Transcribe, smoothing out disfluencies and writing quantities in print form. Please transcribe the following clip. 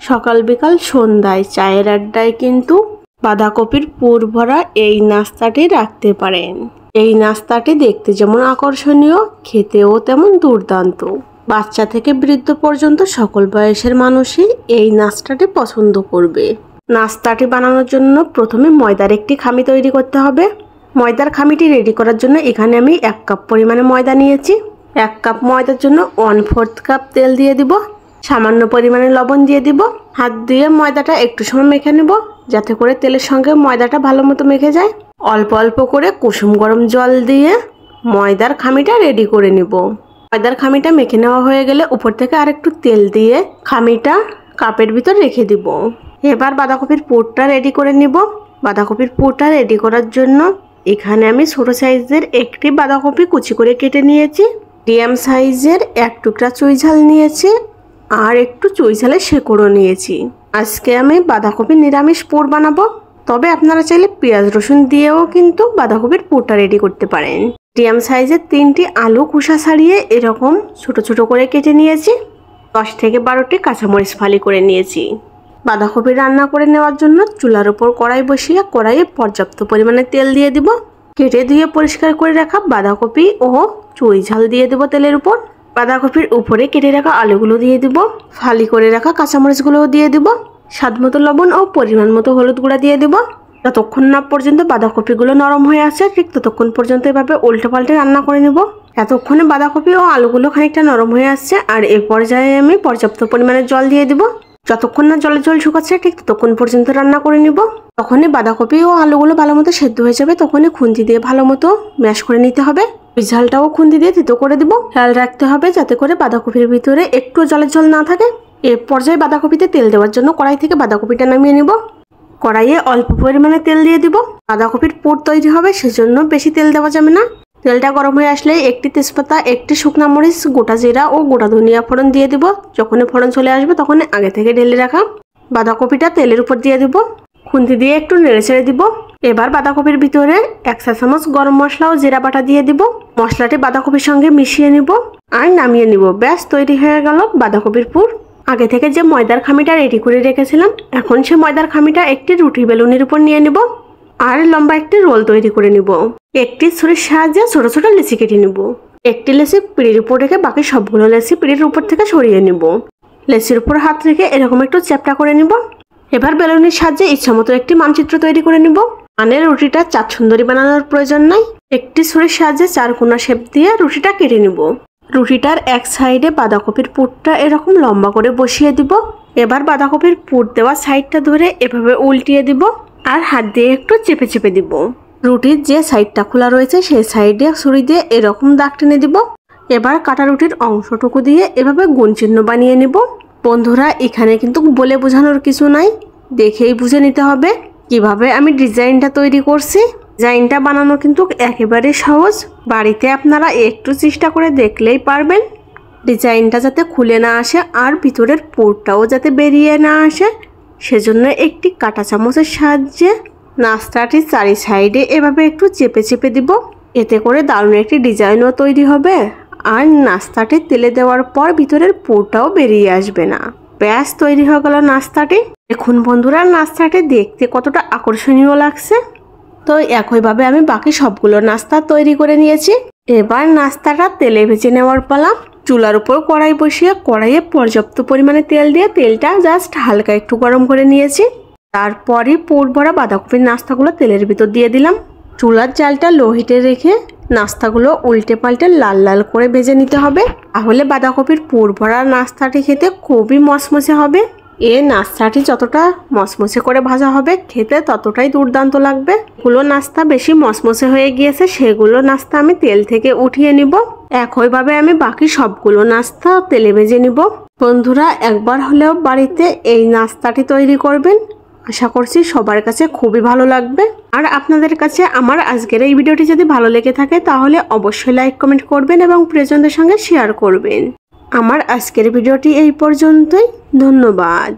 সকাল বিকাল সন্ধ্যায় চায়ের আড্ডায় কিন্তু বাঁধাকপির পুর ভরা এই নাস্তাটি রাখতে পারেন। এই নাস্তাটি দেখতে যেমন আকর্ষণীয়, খেতেও তেমন দুর্দান্ত। বাচ্চা থেকে বৃদ্ধ পর্যন্ত সকল বয়সের মানুষই এই নাস্তাটি পছন্দ করবে। নাস্তাটি বানানোর জন্য প্রথমে ময়দার একটি খামি তৈরি করতে হবে। ময়দার খামিটি রেডি করার জন্য এখানে আমি 1 কাপ পরিমাণে ময়দা নিয়েছি। 1 কাপ ময়দার জন্য 1/4 কাপ তেল দিয়ে দিব। সামান্য পরিমাণে লবণ দিয়ে দিব। হাত দিয়ে ময়দাটা একটু সময় মেখে নেব, যাতে করে তেলের সঙ্গে ময়দাটা ভালো মতো মেখে যায়। অল্প অল্প করে কুসুম গরম জল দিয়ে ময়দার খামিটা রেডি করে নিব। ময়দার খামিটা মেখে নেওয়া হয়ে গেলে উপর থেকে আরেকটু তেল দিয়ে খামিটা কাপের ভিতর রেখে দিব। এবার বাঁধাকপির পুরটা রেডি করে নিব। বাঁধাকপির পুরটা রেডি করার জন্য এখানে আমি ছোট সাইজের একটি বাঁধাকপি কুচি করে কেটে নিয়েছি। মিডিয়াম সাইজের 1 টুকরা চুই ঝাল নিয়েছি আর একটু চুই ঝালের শেকড়ও নিয়েছি। আজকে আমি বাঁধাকপির নিরামিষ পুর বানাবো, তবে আপনারা চাইলে পেঁয়াজ রসুন দিয়েও কিন্তু বাঁধাকপির পুরটা রেডি করতে পারেন। মিডিয়াম সাইজের 3টি আলু খোসা ছাড়িয়ে এরকম ছোট ছোট করে কেটে নিয়েছি। 10 থেকে 12টি কাঁচামরিচ ফালি করে নিয়েছি। বাঁধাকপি রান্না করে নেওয়ার জন্য চুলার উপর কড়াই বসিয়ে কড়াইয়ে পর্যাপ্ত পরিমাণে তেল দিয়ে দিব। কেটে ধুয়ে পরিষ্কার করে রাখা বাঁধাকপি ও চুই ঝাল দিয়ে দেব তেলের উপর। বাঁধাকপির উপরে কেটে রাখা আলুগুলো দিয়ে দিব। ফালি করে রাখা কাঁচামরিচগুলোও দিয়ে দিব। স্বাদমতো লবণ ও পরিমাণ মতো হলুদ গুঁড়া দিয়ে দিব। যতক্ষণ না পর্যন্ত বাঁধাকপিগুলো নরম হয়ে আসে ঠিক ততক্ষণ পর্যন্ত এভাবে উল্টে পাল্টে রান্না করে নেব। এতক্ষণে বাঁধাকপি ও আলুগুলো খানিকটা নরম হয়ে আসছে, আর এ পর্যায়ে আমি পর্যাপ্ত পরিমাণে জল দিয়ে দিব। যতক্ষণ না জলের ঝোল শুকাচ্ছে ঠিক ততক্ষণ পর্যন্ত রান্না করে নিব। তখনই বাঁধাকপি ও আলুগুলো ভালো মতো সেদ্ধ হয়ে যাবে, তখনই খুন্তি দিয়ে ভালো মতো ম্যাশ করে নিতে হবে। ওই ঝালটাও খুন্তি দিয়ে থেতো করে দিব। খেয়াল রাখতে হবে যাতে করে বাঁধাকপির ভিতরে একটু জলের ঝোল না থাকে। এর পর্যায়ে বাঁধাকপিতে তেল দেওয়ার জন্য কড়াই থেকে বাঁধাকপিটা নামিয়ে নিব। কড়াইয়ে অল্প পরিমাণে তেল দিয়ে দিব। বাঁধাকপির পুর তৈরি হবে, সেজন্য বেশি তেল দেওয়া যাবে না। তেলটা গরম হয়ে আসলে একটি তেজপাতা, একটি শুকনা মরিচ, গোটা জিরা ও গোটা ধনিয়া ফোড়ন দিয়ে দিব। যখন ফোড়ন চলে আসবে তখন আগে থেকে ঢেলে রাখা বাঁধাকপিটা তেলের উপর দিয়ে দিব। খুন্তি দিয়ে একটু নেড়ে ছেড়ে দিব। এবার বাঁধাকপির ভিতরে 1 চা চামচ গরম মশলা ও জিরা বাটা দিয়ে দিব। মশলাটি বাঁধাকপির সঙ্গে মিশিয়ে নিব আর নামিয়ে নিব। ব্যাস তৈরি হয়ে গেল বাঁধাকপির পুর। আগে থেকে যে ময়দার খামিটা রেডি করে রেখেছিলাম, এখন সে ময়দার খামিটা একটি রুটি বেলুনের উপর নিয়ে নিব আর লম্বা একটি রোল তৈরি করে নিব। একটি ছুরির সাহায্যে ছোট ছোট লেচি কেটে নিব। একটি লেচি পিঁড়ির উপর রেখে বাকি সবগুলো লেচি পিঁড়ির উপর থেকে সরিয়ে নিব। লেচির উপর হাত রেখে এরকম একটু চ্যাপটা করে নিব। এবার বেলুনের সাহায্যে ইচ্ছামতো একটি মানচিত্র তৈরি করে নিব। মানে রুটিটা 4 সুন্দরী বানানোর প্রয়োজন নাই। একটি ছুরির সাহায্যে 4 কোণা শেপ দিয়ে রুটিটা কেটে নিব। রুটিটার এক সাইডে বাঁধাকপির পুরটা এরকম লম্বা করে বসিয়ে দিব। এবার বাঁধাকপির পুর দেওয়া সাইডটা ধরে এভাবে উল্টিয়ে দিব আর হাত দিয়ে একটু চেপে চেপে দিব। রুটির যে সাইডটা খোলা রয়েছে সেই সাইডে ছুরি দিয়ে এরকম দাগ টেনে দিব। এবার কাটা রুটির অংশটুকু দিয়ে এভাবে গুণ চিহ্ন বানিয়ে নিব। বন্ধুরা, এখানে কিন্তু বলে বোঝানোর কিছু নাই, দেখেই বুঝে নিতে হবে কিভাবে আমি ডিজাইনটা তৈরি করছি। ডিজাইনটা বানানো কিন্তু একেবারে সহজ, বাড়িতে আপনারা একটু চেষ্টা করে দেখলেই পারবেন। ডিজাইনটা যাতে খুলে না আসে আর ভিতরের পুরটাও যাতে বেরিয়ে না আসে, সেজন্য একটি কাঁটা চামচের সাহায্যে নাস্তাটির 4 সাইডে এভাবে একটু চেপে চেপে দিব। এতে করে দারুণ একটি ডিজাইনও তৈরি হবে আর নাস্তাটি তেলে দেওয়ার পর ভিতরের পুরটাও বেরিয়ে আসবে না। ব্যাস তৈরি হয়ে গেল নাস্তাটি। দেখুন বন্ধুরা, নাস্তাটি দেখতে কতটা আকর্ষণীয় লাগছে। তো একইভাবে আমি বাকি সবগুলো নাস্তা তৈরি করে নিয়েছি। এবার নাস্তাটা তেলে ভেজে নেওয়ার পালা। চুলার উপর কড়াই বসিয়ে কড়াইয়ে পর্যাপ্ত পরিমাণে তেল দিয়ে তেলটা জাস্ট হালকা একটু গরম করে নিয়েছি। তারপরে পুর ভরা বাঁধাকপির নাস্তাগুলো তেলের ভিতর দিয়ে দিলাম। চুলার জালটা লো হিটে রেখে নাস্তাগুলো উল্টে পাল্টে লাল লাল করে ভেজে নিতে হবে, তাহলে বাঁধাকপির পুর ভরা নাস্তাটি খেতে খুবই মচমচে হবে। এই নাস্তাটি যতটা মচমচে করে ভাজা হবে খেতে ততটাই দুর্দান্ত লাগবে। গুলো নাস্তা বেশি মচমচে হয়ে গিয়েছে, সেগুলো নাস্তা আমি তেল থেকে উঠিয়ে নিব। একইভাবে আমি বাকি সবগুলো নাস্তা তেলে ভেজে নিব। বন্ধুরা, একবার হলেও বাড়িতে এই নাস্তাটি তৈরি করবেন, আশা করছি সবার কাছে খুবই ভালো লাগবে। আর আপনাদের কাছে আমার আজকের এই ভিডিওটি যদি ভালো লেগে থাকে তাহলে অবশ্যই লাইক কমেন্ট করবেন এবং প্রিয়জনদের সঙ্গে শেয়ার করবেন। আমার আজকের ভিডিওটি এই পর্যন্তই। ধন্যবাদ।